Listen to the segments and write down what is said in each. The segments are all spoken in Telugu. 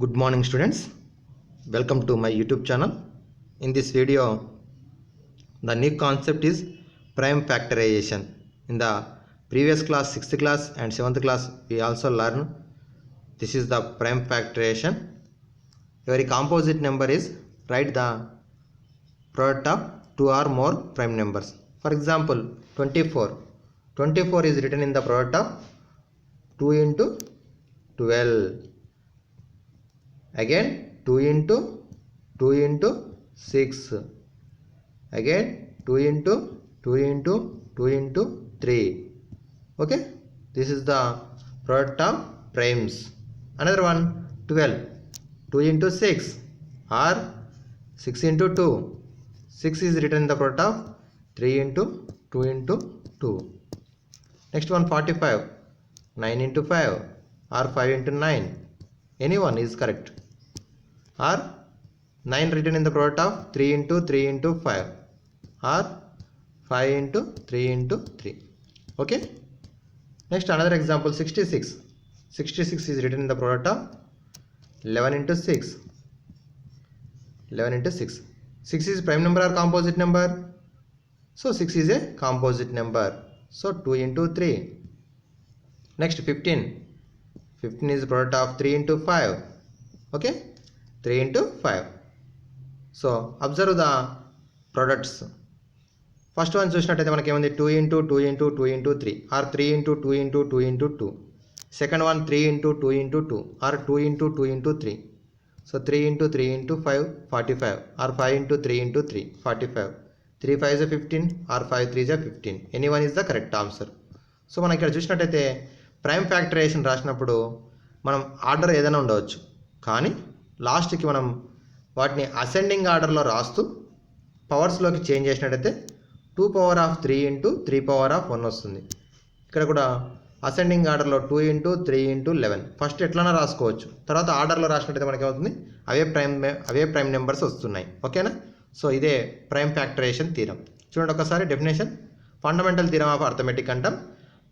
Good morning students, welcome to my YouTube channel. In this video the new concept is prime factorization. In the previous class 6th class and 7th class we also learned this is the prime factorization. Every composite number is write the product of two or more prime numbers. For example 24 is written in the product of 2 into 12. Again 2 into 6. Again 2 into 3. Okay, this is the product of primes. Another one 12, 2 into 6 or 6 into 2. 6 is written in the product of 3 into 2. Next one 45, 9 into 5 or 5 into 9. Any one is correct. Or 9 written in the product of 3 into 5 or 5 into 3 into 3. Okay. Next another example 66. 66 is written in the product of 11 into 6. 11 into 6. 6 is prime number or composite number? So 6 is a composite number. So 2 into 3. Next 15. 15 is the product of 3 into 5. Okay. 3 into 5. So observe the products. First one చూసినట్టయితే మనకి ఏముంది 2 into 3 or 3 into 2 into 2. Second one 3 into 2 or 2 into 3. So 3 into 5 45 or 5 into 3 45. 3 5 is a 15 or 5 3 is a 15. Any one is the correct answer. So మనం ఇక్కడ చూసినట్టయితే ప్రైమ్ ఫ్యాక్టరైజేషన్ రాసినప్పుడు మనం ఆర్డర్ ఏదైనా ఉండవచ్చు, కానీ లాస్ట్కి మనం వాటిని అసెండింగ్ ఆర్డర్లో రాస్తూ పవర్స్లోకి చేంజ్ చేసినట్టయితే 2 power of 3 into 3 power of 1 వస్తుంది. ఇక్కడ కూడా అసెండింగ్ ఆర్డర్లో 2 into 3 into 11 ఫస్ట్ ఎట్లైనా రాసుకోవచ్చు. తర్వాత ఆర్డర్లో రాసినట్టయితే మనకి ఏమవుతుంది, అవే ప్రైమ్ నెంబర్స్ వస్తున్నాయి. ఓకేనా? సో ఇదే ప్రైమ్ ఫ్యాక్టరైజేషన్ థీరం. చూడండి ఒకసారి definition. Fundamental theorem of arithmetic అంటాం,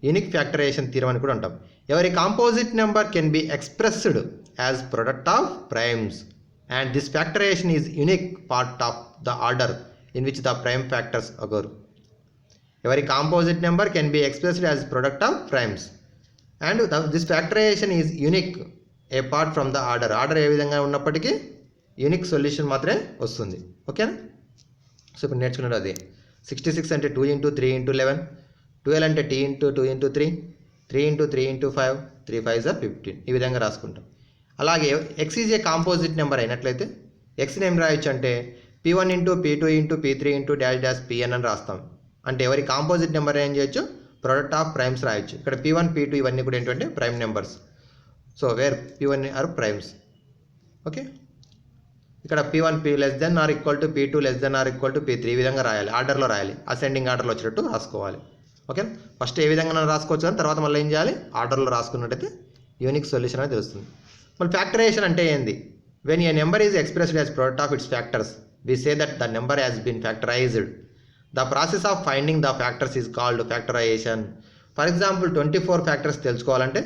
యూనిక్ ఫ్యాక్టరైజేషన్ థీరం అని కూడా అంటాం. Every composite number can be expressed as product of primes and this factorization is unique part of the order in which the prime factors occur. Every composite number can be expressed as product of primes and this factorization is unique apart from the order. Order ఏ విధంగా ఉన్నప్పటికీ యూనిక్ సొల్యూషన్ మాత్రమే వస్తుంది. ఓకేనా? సో ఇప్పుడు నేర్చుకున్నది అదే. 66 అంటే 2 into 3 into 11, 12 అంటే t into 2 into 3, 3 into 3 into 5, 3 5 is 15. ఈ విధంగా రాసుకుంటాం. అలాగే x is a composite number అయినట్లయితే x ఏం రాయొచ్చు అంటే p1 into p2 into p3 into dash dash pn అని రాస్తాం. అంటే ఎవరి కాంపోజిట్ నెంబర్ ఏం చేయొచ్చు, ప్రొడక్ట్ ఆఫ్ ప్రైమ్స్ రాయొచ్చు. ఇక్కడ p1 p2 ఇవన్నీ కూడా ఏంటంటే prime numbers. So where p1 are primes. Okay, ఇక్కడ p1 p less than or equal to p2 less than or equal to p3 ఈ విధంగా రాయాలి. ఆర్డర్లో రాయాలి, అసెండింగ్ ఆర్డర్లో వచ్చేటట్టు రాసుకోవాలి. ఓకే, ఫస్ట్ ఏ విధంగా రాసుకోవచ్చు అని తర్వాత మళ్ళీ ఏం చేయాలి, ఆర్డర్లో రాసుకున్నట్టయితే యూనిక్ సొల్యూషన్ అనేది తెలుస్తుంది. మళ్ళీ ఫ్యాక్టరైజేషన్ అంటే ఏంది? When a number is expressed as product of it's factors we say that the number has been factorized. The process of finding the factors is called factorization. For example 24 factors తెలుసుకోవాలంటే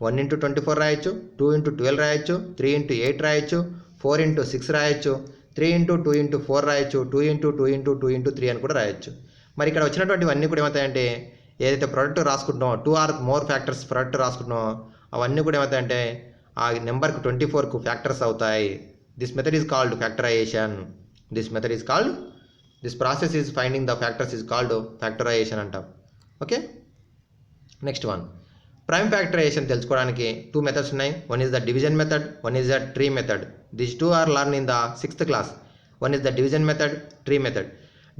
1 into 24 రాయొచ్చు, 2 into 12 రాయొచ్చు, 3 into 8 రాయొచ్చు, 4 into 6 రాయొచ్చు, 3 into 2 into 4 రాయొచ్చు, 2 into 2 into 3 అని కూడా రాయొచ్చు. మరి ఇక్కడ వచ్చినటువంటివన్నీ కూడా ఏమవుతాయంటే ఏదైతే ప్రోడక్ట్ రాసుకుంటున్నామో 2 or more ఫ్యాక్టర్స్ ప్రోడక్ట్ రాసుకుంటున్నామో అవన్నీ కూడా ఏమవుతాయంటే ఆ నెంబర్కి 24కు ఫ్యాక్టర్స్ అవుతాయి. This method is called factorisation. This process is finding the factors is called factorization అంటాం. Okay, next one prime factorization తెలుసుకోవడానికి 2 మెథడ్స్ ఉన్నాయి. One is the division method, one is the tree method. This 2 are learn in the 6th class. One is the division method, tree method.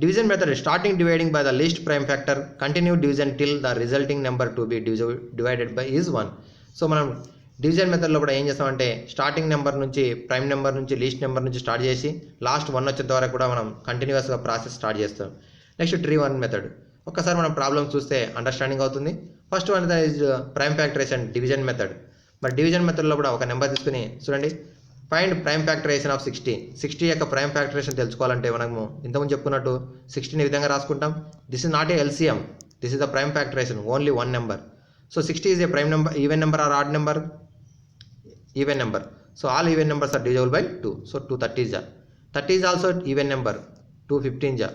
Division method starting dividing by the least prime factor, continue division till the resulting number to be divided by is 1. So మనం డివిజన్ మెథడ్లో కూడా ఏం చేస్తామంటే స్టార్టింగ్ నెంబర్ నుంచి ప్రైమ్ నెంబర్ నుంచి లీస్ట్ నెంబర్ నుంచి స్టార్ట్ చేసి లాస్ట్ 1 వచ్చేంత వరకు కూడా మనం కంటిన్యూస్గా ప్రాసెస్ స్టార్ట్ చేస్తాం. Next tree one method. ఒక్కసారి మనం ప్రాబ్లమ్ చూస్తే అండర్స్టాండింగ్ అవుతుంది. First one is prime factorization division method. మరి డివిజన్ మెథడ్లో కూడా ఒక నెంబర్ తీసుకుని చూడండి, ఫైండ్ ప్రైమ్ ఫ్యాక్టరైజేషన్ ఆఫ్ 60. 60 యొక్క ప్రైమ్ ఫ్యాక్టరైజేషన్ తెలుసుకోవాలంటే మనము ఇంతకుముందు చెప్పుకున్నట్టు 60ని ఈ విధంగా రాసుకుంటాం. This is not a LCM, this is the prime factorization, only one number. So 60 is a prime number, even number or odd number? Even number. So all even numbers are divisible by 2. So 2 30s ja. 30 is also even number. 2 15 ja.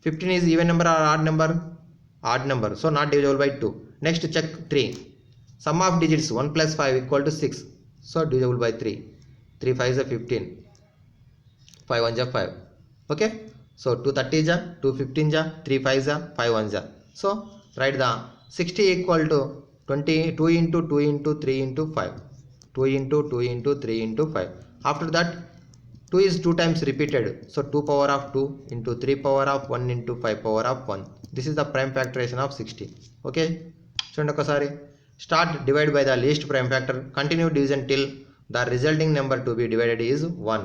15 is even number or odd number? Odd number. So not divisible by 2. Next check 3. Sum of digits 1 plus 5 equal to 6. So divisible by 3. 3 5 is a 15. 5 1 ja 5. Okay. So 2 30 ja, 2 15 ja, 3 5 ja, 5 1 ja. So write the 60 equal to 2 into 2 into 3 into 5. 2 into 2 into 3 into 5. After that 2 is 2 times repeated. So 2 power of 2 into 3 power of 1 into 5 power of 1. This is the prime factorization of 60. Okay. చూడండి ఒకసారి start divide by the least prime factor. Continue division till the resulting number to be divided is 1.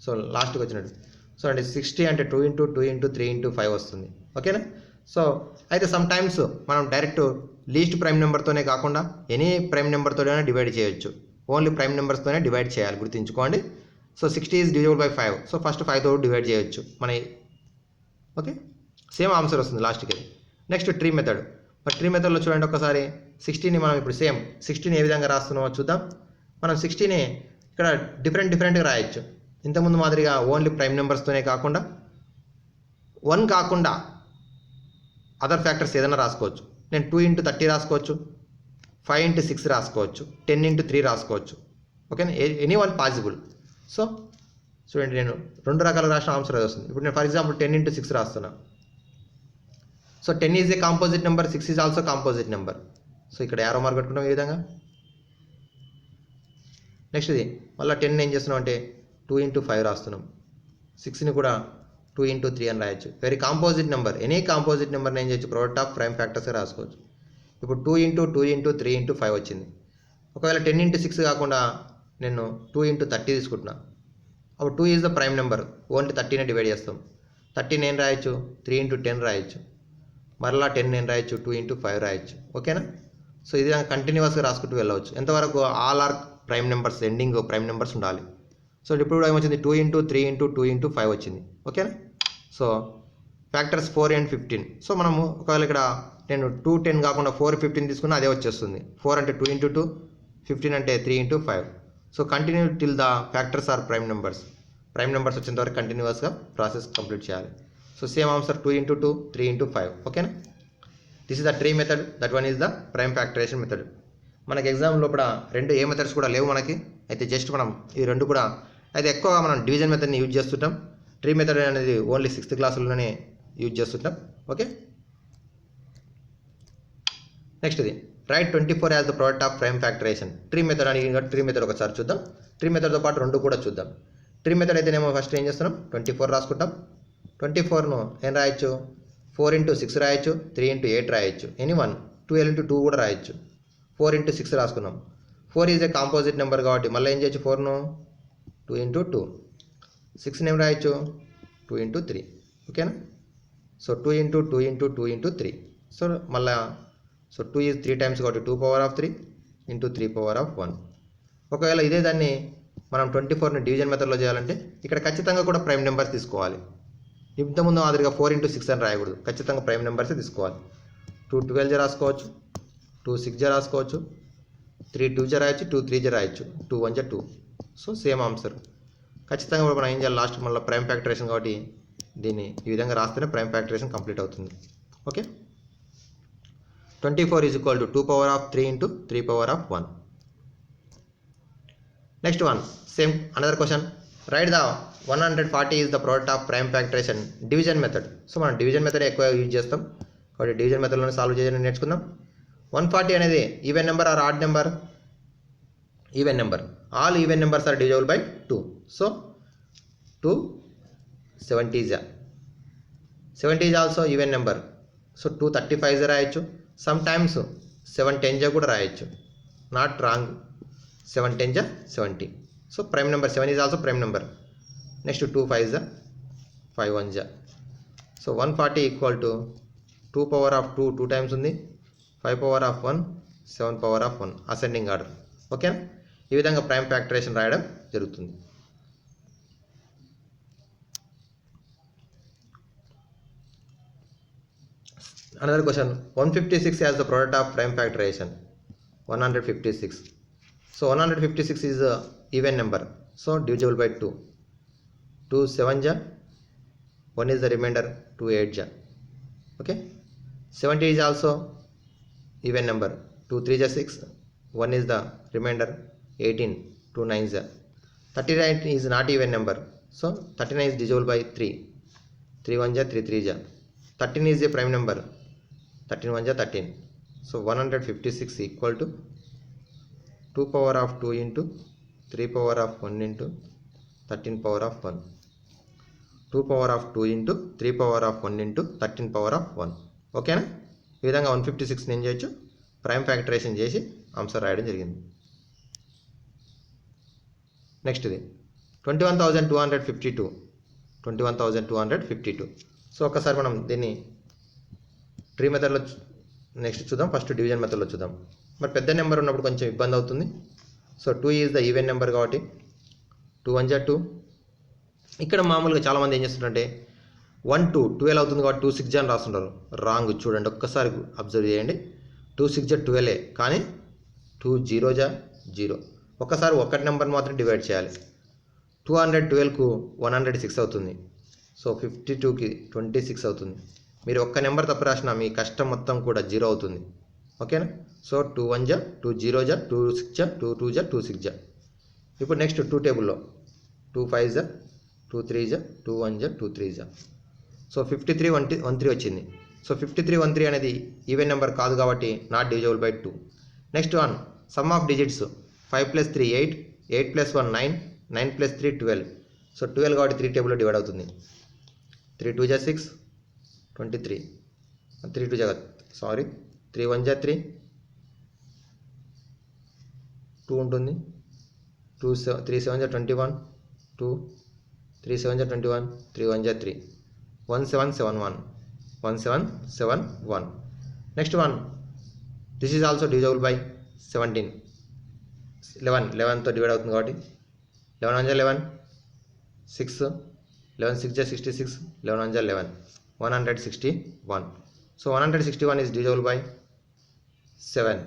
So లాస్ట్కి వచ్చినట్టు. సో అంటే 60 అంటే 2 into 2 into 3 into 5 వస్తుంది. ఓకేనా. సో అయితే సమ్ టైమ్స్ మనం డైరెక్ట్ లీస్ట్ ప్రైమ్ నెంబర్తోనే కాకుండా ఎనీ ప్రైమ్ నెంబర్తోనే డివైడ్ చేయొచ్చు. ఓన్లీ ప్రైమ్ నెంబర్స్తోనే డివైడ్ చేయాలి, గుర్తుంచుకోండి. So 60 is divided by 5. So first 5తో డివైడ్ చేయొచ్చు మన. ఓకే, సేమ్ ఆన్సర్ వస్తుంది లాస్ట్కి. Next tree method. మరి ట్రీ మెథడ్లో చూడండి ఒకసారి 60ని మనం ఇప్పుడు సేమ్ 60ని ఏ విధంగా రాస్తున్నామో చూద్దాం. మనం 60ని ఇక్కడ డిఫరెంట్గా రాయొచ్చు. ఇంతకుముందు మాదిరిగా ఓన్లీ ప్రైమ్ నెంబర్స్తోనే కాకుండా 1 కాకుండా అదర్ ఫ్యాక్టర్స్ ఏదైనా రాసుకోవచ్చు. నేను 2 into 30 రాసుకోవచ్చు, 5 into 6 రాసుకోవచ్చు, 10 into 3 రాసుకోవచ్చు. ఓకేనా, ఎనీ వన్ పాసిబుల్. సో చూడండి, నేను 2 రకాల రాసిన ఆన్సర్ వస్తుంది. ఇప్పుడు నేను ఫర్ ఎగ్జాంపుల్ 10 into 6 రాస్తున్నా. So 10 is a composite number, 6 is also composite number. So ఇక్కడ యారో మార్క్ పెట్టుకున్నాం ఈ విధంగా. నెక్స్ట్ ఇది మళ్ళీ 10 ఏం చేస్తున్నాం అంటే 2 into 5 రాస్తున్నాం. 6ని కూడా 2 into 3 అని రాయొచ్చు. Very composite number, any composite నెంబర్ని ఏం చేయొచ్చు, ప్రోడక్ట్ ఆఫ్ ప్రైమ్ ఫ్యాక్టర్స్ రాసుకోవచ్చు. ఇప్పుడు 2 into 2 into 3 into 5 వచ్చింది. ఒకవేళ 10 into 6 కాకుండా నేను 2 into 30 తీసుకుంటున్నా. అప్పుడు 2 is the prime number, only 30ని డివైడ్ చేస్తాం. 30 నేను రాయొచ్చు, 3 into 10 రాయొచ్చు, మరలా 10 నేను రాయొచ్చు, 2 into 5 రాయొచ్చు. ఓకేనా. సో ఇది కంటిన్యూస్గా రాసుకుంటూ వెళ్ళవచ్చు. ఎంతవరకు all are prime numbers, ending prime numbers ఉండాలి. సో ఇప్పుడు ఏమొచ్చింది, 2 into 3 into 2 into 5 వచ్చింది. ఓకేనా. So factors 4 and 15. సో మనము ఒకవేళ ఇక్కడ నేను 2 10 కాకుండా 4 15 తీసుకున్నా అదే వచ్చేస్తుంది. 4 అంటే 2 into 2, 15 అంటే 3 into 5. So continue till the factors are prime numbers. Prime numbers వచ్చేంత వరకు కంటిన్యూస్గా ప్రాసెస్ కంప్లీట్ చేయాలి. So same answer 2 into 2, 3 into 5. ఓకేనా. This is the tree method, that one is the prime factorization method. మనకి ఎగ్జామ్ లోపల రెండు ఏ మెథడ్స్ కూడా లేవు మనకి. అయితే జస్ట్ మనం ఈ రెండు కూడా అయితే ఎక్కువగా మనం డివిజన్ మెథడ్ని యూజ్ చేస్తుంటాం. ట్రీ మెథడ్ అనేది ఓన్లీ 6th క్లాసులోనే యూజ్ చేస్తుంటాం. ఓకే. నెక్స్ట్ ఇది write 24 as the product of prime factorization. Tree method అని ట్రీ మెథడ్ ఒకసారి చూద్దాం. ట్రీ మెథడ్తో పాటు రెండు కూడా చూద్దాం. ట్రీ మెథడ్ అయితేనేమో ఫస్ట్ ఏం చేస్తున్నాం, 24 రాసుకుంటాం. 24ను ఏం రాయొచ్చు, 4 into 6 రాయొచ్చు, 3 into 8 రాయొచ్చు, ఎనీ వన్. 12 into 2 కూడా రాయొచ్చు. 4 into 6 రాసుకున్నాం. 4 ఈజ్ ఏ కాంపోజిట్ నెంబర్ కాబట్టి మళ్ళీ ఏం చేయొచ్చు, 4ను 2 into 2. 6 ఏం రాయొచ్చు, 2 into 3. ఓకేనా. So 2 into 2 into 2 into 3. So మళ్ళా 2 ఈజ్ 3 times కాబట్టి 2 power of 3 into 3 power of 1. ఒకవేళ ఇదే దాన్ని మనం 24ని డివిజన్ మెథడ్లో చేయాలంటే ఇక్కడ ఖచ్చితంగా కూడా ప్రైమ్ నెంబర్స్ తీసుకోవాలి. ఇంతకుముందు మాదిరిగా 4 into 6 అని రాయకూడదు, ఖచ్చితంగా ప్రైమ్ నెంబర్సే తీసుకోవాలి. 2 12 రాసుకోవచ్చు, 2 6 రాసుకోవచ్చు, 3 2 రాయొచ్చు, 2 3 రాయొచ్చు, 2 1 2. So same answer. ఖచ్చితంగా మనం ఏం చేయాలి, లాస్ట్ మళ్ళీ ప్రైమ్ ఫ్యాక్టరైజేషన్ కాబట్టి దీన్ని ఈ విధంగా రాస్తేనే ప్రైమ్ ఫ్యాక్టరైజేషన్ కంప్లీట్ అవుతుంది. Okay. 24 is equal to 2 power of 3 into 3 power of 1. Next one same another question. Write the 140 is the product of prime factorization division method. So మనం డివిజన్ మెథడ్ ఎక్కువ యూజ్ చేస్తాం కాబట్టి డివిజన్ మెథడ్లోనే సాల్వ్ చేయడం నేర్చుకుందాం. 140 అనేది even number or odd number, even number. All even numbers are divisible by 2. So 2 70 is also even number. So 2 35 రాయొచ్చు, సమ్ టైమ్స్ 7 10 కూడా రాయొచ్చు, not wrong. 7 10 70. So prime number 7 is also prime number. Next 2 5 5 1. So 140 equal to 2 power of 2 2 times ఉంది, 5 power of 1, 7 power of 1 ascending order. ఓకేనా. ఈ విధంగా ప్రైమ్ ఫ్యాక్టరైజేషన్ రాయడం జరుగుతుంది. Another question, 156 as the product of prime factorization. 156. So 156 is a even number, so divisible by 2. 2 7 ja, 1 is the remainder, 2 8 ja. Okay, 70 is also even number, 2 3 ja 6, 1 is the remainder, 18, 2 9 ja. 39 is not even number, so 39 is divisible by 3. 3 1 ja 3 3 ja. 13 is a prime number, 13 1 ja 13. So 156 equal to 2 power of 2 into 3 power of 1 into 13 power of 1. 2 power of 2 into 3 power of 1 into 13 power of 1. ఓకేనా? ఈ విధంగా 156 ఏం చేయొచ్చు, ప్రైమ్ ఫ్యాక్టరైజేషన్ చేసి ఆన్సర్ రాయడం జరిగింది. నెక్స్ట్ ఇది 21,252. 21,252. సో ఒకసారి మనం దీన్ని ట్రీ మెథడ్లో నెక్స్ట్ చూద్దాం. ఫస్ట్ డివిజన్ మెథడ్లో చూద్దాం. మరి పెద్ద నెంబర్ ఉన్నప్పుడు కొంచెం ఇబ్బంది అవుతుంది. So 2 is the even number కాబట్టి 2 1 2. ఇక్కడ మామూలుగా చాలామంది ఏం చేస్తుంటారంటే 1 2 12 అవుతుంది కాబట్టి 2 6 అని రాస్తుంటారు. రాంగ్. చూడండి, ఒక్కసారి అబ్జర్వ్ చేయండి. 2 6 12, కానీ 2 0 0. ఒక్కసారి ఒకటి నెంబర్ మాత్రం డివైడ్ చేయాలి. 212కు 106 అవుతుంది. సో 52కి 26 అవుతుంది. మీరు ఒక్క నెంబర్ తప్పు రాసినా మీ కష్టం మొత్తం కూడా 0 అవుతుంది. ఓకేనా? సో 2 1 2 0 2 6 2 2 2 6. ఇప్పుడు నెక్స్ట్ 2 టేబుల్లో 2 5 2 3 2 1 2 3. సో 53 13 వచ్చింది. సో 53 13 అనేది ఈవెన్ నెంబర్ కాదు కాబట్టి not divisible by 2. Next one some of digits 5 + 3 8, 8 + 1 9, 9 + 3 12. So 12 కాబట్టి 3 టేబుల్లో డివైడ్ అవుతుంది. 3 2 6 23, 3 2 సారీ 3 1 3, 2 ఉంటుంది. 3 7 21, 2 3 7 21, 3 1 3, 1 7 7 1, 1 7 7 1. Next one this is also divisible by 17. 11తో డివైడ్ అవుతుంది కాబట్టి 11 1 11, 6, 11 6 66, 11 1 11, 161. So 161 is divisible by 7.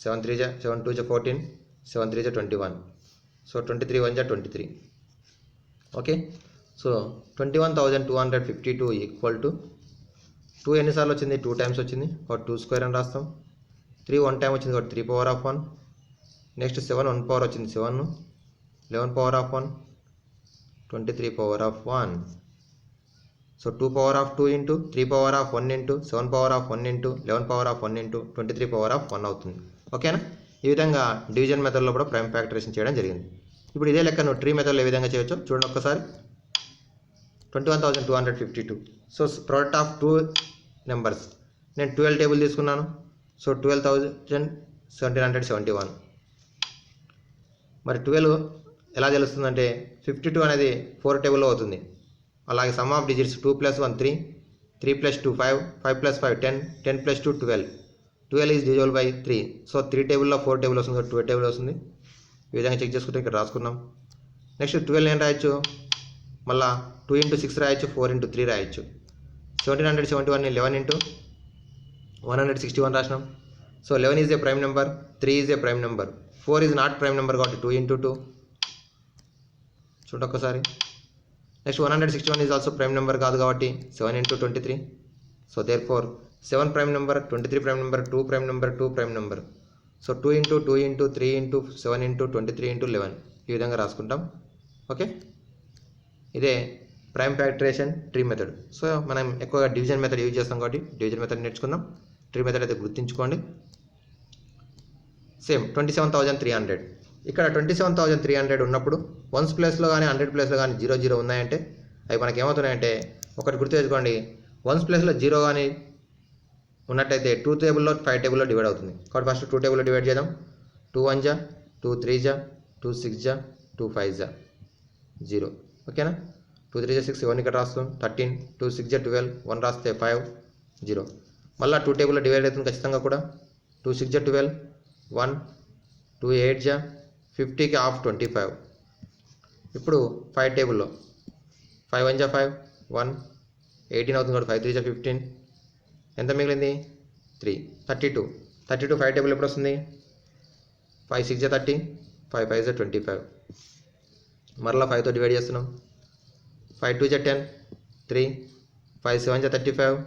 7 3 7 2 14, 7 3 21. So 23 1 23. Okay. So 21,252 equal to 2 ఎన్నిసార్లు వచ్చింది? 2 టైమ్స్ వచ్చింది కాబట్టి 2 స్క్వేర్ అని రాస్తాం. 3 1 టైం వచ్చింది కాబట్టి 3 పవర్ ఆఫ్ 1. నెక్స్ట్ 7 1 పవర్ వచ్చింది 7, 11 power of 1, 23 power of 1. So 2 power of 2 into 3 power of 1 into 7 power of 1 into 11 power of 1 into 23 power of 1 అవుతుంది. ఓకేనా? ఈ విధంగా డివిజన్ మెథడ్లో కూడా ప్రైమ్ ఫ్యాక్టరైజేషన్ చేయడం జరిగింది. ఇప్పుడు ఇదే లెక్కను ట్రీ మెథడ్లో ఏ విధంగా చేయొచ్చో చూడండి ఒక్కసారి. 21,252. So product of 2 numbers. నేను 12 టేబుల్ తీసుకున్నాను. సో 12,1771. మరి 12 ఎలా తెలుస్తుందంటే 52 అనేది 4 టేబుల్లో అవుతుంది. అలాగే some of digits 2 + 1 3, 3 + 2 5, 5 + 5 10, 10 + 2 12. 12 is divisible by 3. So 3 టేబుల్లో 4 టేబుల్ వస్తుంది, 2 టేబుల్ వస్తుంది. ఈ విధంగా చెక్ చేసుకుంటే ఇక్కడ రాసుకున్నాం. నెక్స్ట్ 12 ఏం రాయొచ్చు? మళ్ళీ 2 × 6 రాయొచ్చు, 4 × 3 రాయొచ్చు. 1771ని 11 × 161 రాసినాం. So 11 is a prime number, 3 is a prime number, 4 is not prime number కాబట్టి 2 × 2. చూడండి ఒక్కసారి. Next 161 is also prime number కాదు కాబట్టి 7 × 23. So therefore 7 prime number, 23 prime number, 2 prime number, 2 prime number. So 2 × 2 × 3 × 7 × 23 × 11 ఈ విధంగా రాసుకుంటాం. ఓకే, ఇదే prime factorization tree method. So మనం ఎక్కువగా డివిజన్ మెథడ్ యూజ్ చేస్తాం కాబట్టి డివిజన్ మెథడ్ నేర్చుకుందాం. ట్రీ మెథడ్ అయితే గుర్తుంచుకోండి. సేమ్ 27,300. ఇక్కడ 27,300 ఉన్నప్పుడు 1s ప్లేస్లో కానీ 100 ప్లేస్లో కానీ 0 0 ఉన్నాయంటే అవి మనకి ఏమవుతున్నాయంటే ఒకటి గుర్తుపెట్టుకోండి. 1s ప్లేస్లో 0 కానీ ఉన్నట్టయితే 2 టేబుల్లో 5 టేబుల్లో డివైడ్ అవుతుంది. కాబట్టి ఫస్ట్ 2 టేబుల్లో డివైడ్ చేద్దాం. 2 1 2 3 2 6 2 5 0. ఓకేనా? 2 3 6 1 ఇక్కడ రాస్తాం. 13 2 6 12 1 రాస్తే 5 0. మళ్ళీ 2 టేబుల్లో డివైడ్ అవుతుంది ఖచ్చితంగా కూడా. 2 6 12 1 2 8 50కి హాఫ్ 25. ఇప్పుడు 5 టేబుల్లో 5 1 5 1 18 అవుతుంది కాబట్టి 5 3 15. ఎంత మిగిలింది? 3 32. 5 టేబుల్ ఎప్పుడు వస్తుంది? 5 6 జా 30, 5 5 జా 25. మరలా 5తో డివైడ్ చేస్తున్నాం. 5 2 జా 10, 3, 5 7 జా 35.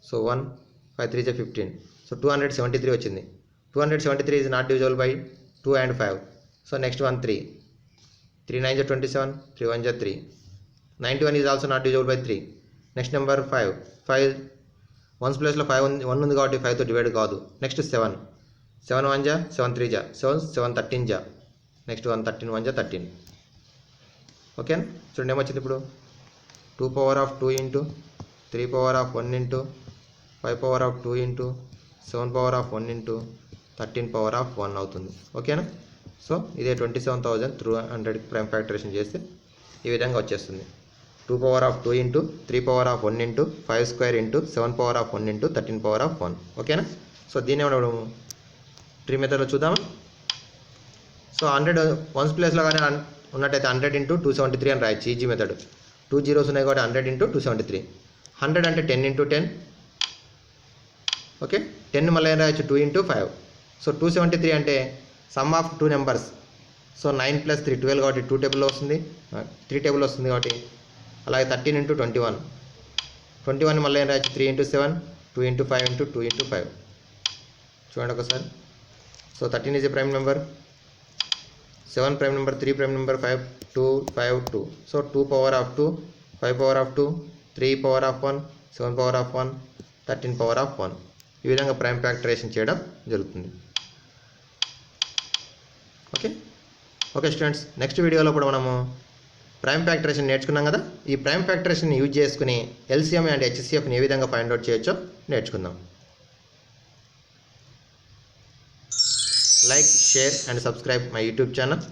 సో 1, 5 3 జా 15. సో 273 వచ్చింది. 273 is not divisible by 2 and 5. So next one 3. 3 9 is 27, 3 1 is 3. 91 is also not divisible by 3. Next number 5. 5 1's place లో 1 ఉంది కాబట్టి 5తో డివైడ్ కాదు. నెక్స్ట్ 7. 7 1 జా 7 3 జా 7 7 13 జా. నెక్స్ట్ 1 13 1 జా 13. ఓకేనా? చూడండి ఏమొచ్చింది ఇప్పుడు 2 power of 2 into 3 power of 1 into 5 power of 2 into 7 power of 1 into 13 power of 1 అవుతుంది. ఓకేనా? సో ఇదే 27,300 ప్రైమ్ ఫ్యాక్టరేషన్ చేస్తే ఈ విధంగా వచ్చేస్తుంది. 2 power of 2 into 3 power of 1 into 5 square into 7 power of 1 into 13 power of 1. ఓకేనా? సో దీన్ని ఏమన్నా ట్రీ మెథడ్లో చూద్దామా? సో 100 1's ప్లేస్లో కానీ ఉన్నట్టయితే 100 ఇంటూ 273 అని రాయొచ్చు. Easy method. 2 zeros ఉన్నాయి కాబట్టి 100 ఇంటూ 273. 100 అంటే 10 ఇంటూ 10. ఓకే, 10 మళ్ళీ ఏం రాయొచ్చు 2 ఇంటూ 5. సో 273 అంటే సమ్ ఆఫ్ 2 నెంబర్స్. సో 9 + 3 12 కాబట్టి 2 టేబుల్లో వస్తుంది, 3 టేబుల్ వస్తుంది కాబట్టి. అలాగే 13 ఇంటూ 21. 21 మళ్ళీ ఏం రాయొచ్చు 3 ఇంటూ 7, 2 ఇంటూ 5 ఇంటూ 2 ఇంటూ 5. చూడండి ఒకసారి. So 13 is a prime number, 7 prime number, 3 prime number, 5 2 5 2. So 2 power of 2, 5 power of 2, 3 power of 1, 7 power of 1, 13 power of 1. ఈ విధంగా ప్రైమ్ ఫ్యాక్టరేషన్ చేయడం జరుగుతుంది. ఓకే ఓకే స్టూడెంట్స్, నెక్స్ట్ వీడియోలో కూడా మనము ప్రైమ్ ఫ్యాక్టరేషన్ నేర్చుకున్నాం కదా. ఈ ప్రైమ్ ఫ్యాక్టరేషన్ యూజ్ చేసుకుని ఎల్సిఎం అండ్ హెచ్సిఎఫ్ని ఏ విధంగా ఫైండ్ అవుట్ చేయొచ్చో నేర్చుకుందాం. Like, share and subscribe my YouTube channel.